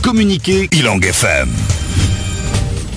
communiqué Ilang FM.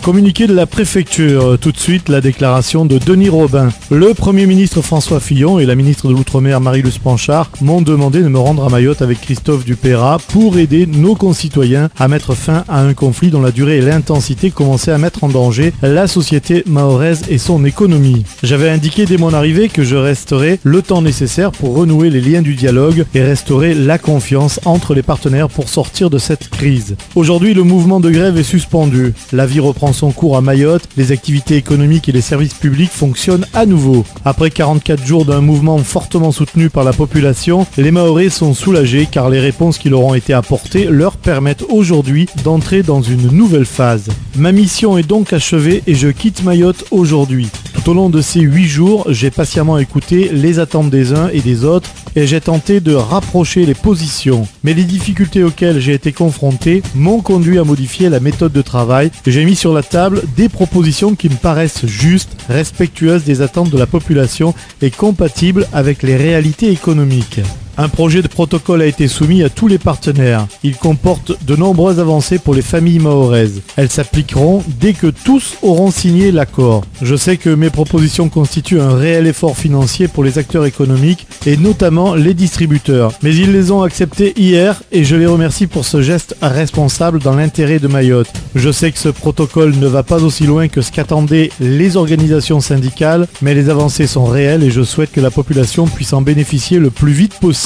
Communiqué de la préfecture, tout de suite la déclaration de Denis Robin. Le Premier ministre François Fillon et la ministre de l'Outre-mer Marie-Luce Panchard m'ont demandé de me rendre à Mayotte avec Christophe Dupeyrat pour aider nos concitoyens à mettre fin à un conflit dont la durée et l'intensité commençaient à mettre en danger la société mahoraise et son économie. J'avais indiqué dès mon arrivée que je resterais le temps nécessaire pour renouer les liens du dialogue et restaurer la confiance entre les partenaires pour sortir de cette crise. Aujourd'hui, le mouvement de grève est suspendu. La vie reprend son cours à Mayotte, les activités économiques et les services publics fonctionnent à nouveau. Après 44 jours d'un mouvement fortement soutenu par la population, les Mahorais sont soulagés car les réponses qui leur ont été apportées leur permettent aujourd'hui d'entrer dans une nouvelle phase. Ma mission est donc achevée et je quitte Mayotte aujourd'hui. Tout au long de ces 8 jours, j'ai patiemment écouté les attentes des uns et des autres et j'ai tenté de rapprocher les positions. Mais les difficultés auxquelles j'ai été confronté m'ont conduit à modifier la méthode de travail. J'ai mis sur la table des propositions qui me paraissent justes, respectueuses des attentes de la population et compatibles avec les réalités économiques. Un projet de protocole a été soumis à tous les partenaires. Il comporte de nombreuses avancées pour les familles mahoraises. Elles s'appliqueront dès que tous auront signé l'accord. Je sais que mes propositions constituent un réel effort financier pour les acteurs économiques et notamment les distributeurs. Mais ils les ont acceptées hier et je les remercie pour ce geste responsable dans l'intérêt de Mayotte. Je sais que ce protocole ne va pas aussi loin que ce qu'attendaient les organisations syndicales, mais les avancées sont réelles et je souhaite que la population puisse en bénéficier le plus vite possible.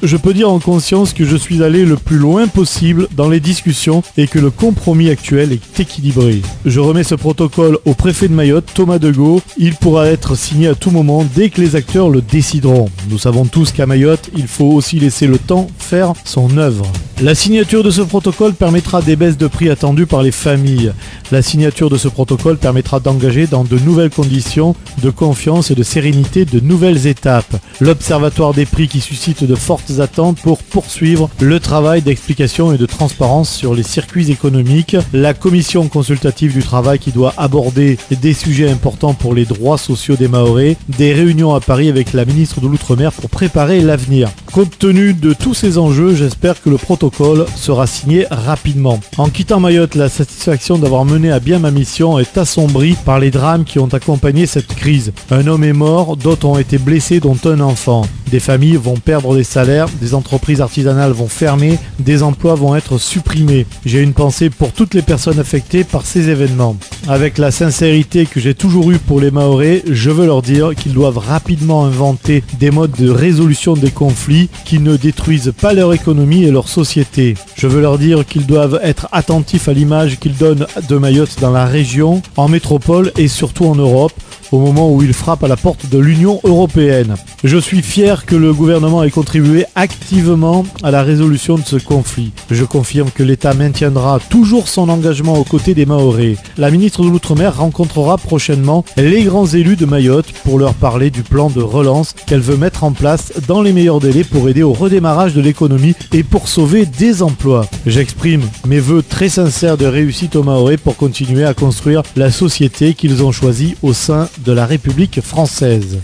Je peux dire en conscience que je suis allé le plus loin possible dans les discussions et que le compromis actuel est équilibré. Je remets ce protocole au préfet de Mayotte, Thomas Degault. Il pourra être signé à tout moment dès que les acteurs le décideront. Nous savons tous qu'à Mayotte, il faut aussi laisser le temps faire son œuvre. La signature de ce protocole permettra des baisses de prix attendues par les familles. La signature de ce protocole permettra d'engager dans de nouvelles conditions de confiance et de sérénité de nouvelles étapes. L'observatoire des prix qui suscite de fortes attentes pour poursuivre le travail d'explication et de transparence sur les circuits économiques. La commission consultative du travail qui doit aborder des sujets importants pour les droits sociaux des Mahorais. Des réunions à Paris avec la ministre de l'Outre-mer pour préparer l'avenir. Compte tenu de tous ces enjeux, j'espère que le protocole sera signé rapidement. En quittant Mayotte, la satisfaction d'avoir mené à bien ma mission est assombrie par les drames qui ont accompagné cette crise. Un homme est mort, d'autres ont été blessés, dont un enfant. Des familles vont perdre des salaires, des entreprises artisanales vont fermer, des emplois vont être supprimés. J'ai une pensée pour toutes les personnes affectées par ces événements. Avec la sincérité que j'ai toujours eue pour les Mahorais, je veux leur dire qu'ils doivent rapidement inventer des modes de résolution des conflits qui ne détruisent pas leur économie et leur société. Je veux leur dire qu'ils doivent être attentifs à l'image qu'ils donnent de Mayotte dans la région, en métropole et surtout en Europe, au moment où il frappe à la porte de l'Union européenne. Je suis fier que le gouvernement ait contribué activement à la résolution de ce conflit. Je confirme que l'État maintiendra toujours son engagement aux côtés des Mahorais. La ministre de l'Outre-mer rencontrera prochainement les grands élus de Mayotte pour leur parler du plan de relance qu'elle veut mettre en place dans les meilleurs délais pour aider au redémarrage de l'économie et pour sauver des emplois. J'exprime mes vœux très sincères de réussite aux Mahorais pour continuer à construire la société qu'ils ont choisie au sein de la République française.